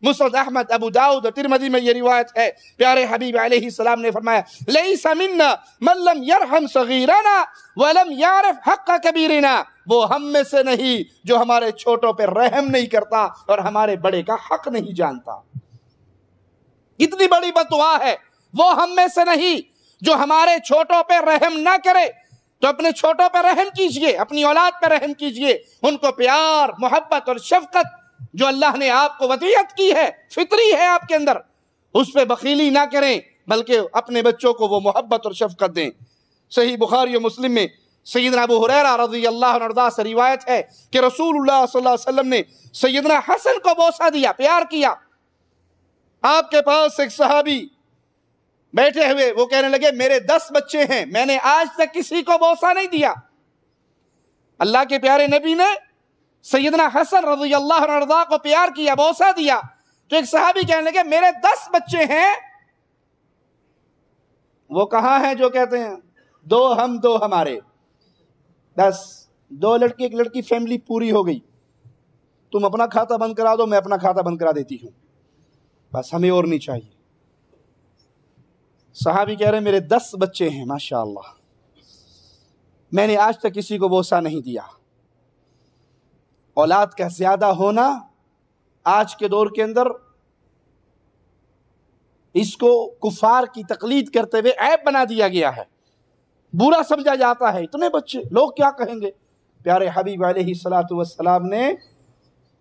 مسند احمد، ابو داؤد اور ترمذی میں یہ روایت ہے، پیارے حبیب علیہ السلام نے فرمایا لیس منا من لم یرحم صغیرنا ولم یعرف حق کبیرنا، وہ ہم میں سے نہیں جو ہمارے چھوٹوں پہ رحم نہیں کرتا اور ہمارے بڑے کا حق نہیں جانتا۔ کتنی بڑی بد دعا ہے، وہ ہم میں سے نہیں جو ہمارے چھوٹوں پہ رحم نہ کرے۔ تو اپنے چھوٹوں پہ رحم کیجئے، اپنی اولاد پہ رحم کیجئے، ان کو پیار، محبت اور شفقت جو اللہ نے آپ کو وصیت کی ہے، فطری ہے آپ کے اندر، اس پہ بخیلی نہ کریں، بلکہ اپنے بچوں کو وہ محبت اور شفقت دیں۔ صحیح بخاری و مسلم میں سیدنا ابو ہریرہ رضی اللہ عنہ سے روایت ہے کہ رسول اللہ صلی اللہ علیہ وسلم نے سیدنا حسن کو بوسہ دیا، پیار کیا۔ آپ کے پاس ایک صحابی بیٹھے ہوئے، وہ کہنے لگے میرے 10 بچے ہیں، میں نے آج تک کسی کو بوسہ نہیں دیا۔ اللہ کے پیارے نبی نے سیدنا حسن رضی اللہ عنہ کو پیار کیا، بوسہ دیا، تو ایک صحابی کہنے لگے میرے 10 بچے ہیں، وہ کہاں ہیں جو کہتے ہیں 2 ہم 2 ہمارے، 10، 2 لڑکی 1 لڑکی، فیملی پوری ہو گئی، تم اپنا کھاتا بند کرا دو، میں اپنا کھاتا بند کرا دیتی ہوں، بس ہمیں اور نہیں چاہیے۔ صحابی کہہ رہے ہیں میرے 10 بچے ہیں ماشاءاللہ، میں نے آج تک کسی کو بوسہ نہیں دیا۔ اولاد کا زیادہ ہونا آج کے دور کے اندر اس کو کفار کی تقلید کرتے ہوئے عیب بنا دیا گیا ہے، برا سمجھا جاتا ہے، اتنے بچے لوگ کیا کہیں گے۔ پیارے حبیب علیہ السلام نے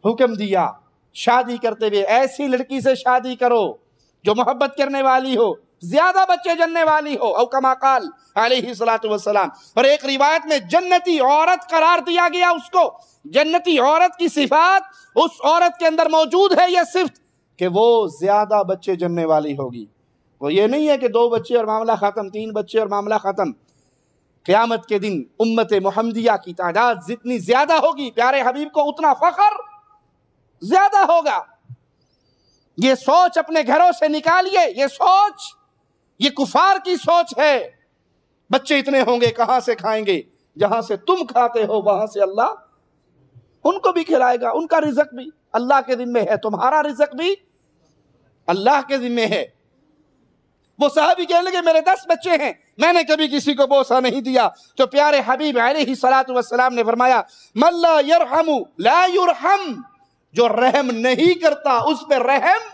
حکم دیا شادی کرتے ہوئے ایسی لڑکی سے شادی کرو جو محبت کرنے والی ہو، زیادہ بچے جننے والی ہو، او کما قال علیہ السلام۔ اور ایک روایت میں جنتی عورت قرار دیا گیا اس کو، جنتی عورت کی صفات اس عورت کے اندر موجود ہے، یہ صفت کہ وہ زیادہ بچے جننے والی ہوگی۔ وہ یہ نہیں ہے کہ 2 بچے اور معاملہ ختم، 3 بچے اور معاملہ ختم۔ قیامت کے دن امت محمدیہ کی تعداد جتنی زیادہ ہوگی، پیارے حبیب کو اتنا فخر زیادہ ہوگا۔ یہ سوچ اپنے گھروں سے نکالیے، یہ سوچ، یہ کفار کی سوچ ہے۔ بچے اتنے ہوں گے کہاں سے کھائیں گے؟ جہاں سے تم کھاتے ہو وہاں سے اللہ ان کو بھی کھلائے گا، ان کا رزق بھی اللہ کے ذمہ ہے، تمہارا رزق بھی اللہ کے ذمہ ہے۔ وہ صحابی کہنے لگے میرے 10 بچے ہیں، میں نے کبھی کسی کو بوسہ نہیں دیا۔ تو پیارے حبیب علیہ السلام نے فرمایا من لا یرحم لا یرحم، جو رحم نہیں کرتا اس پہ رحم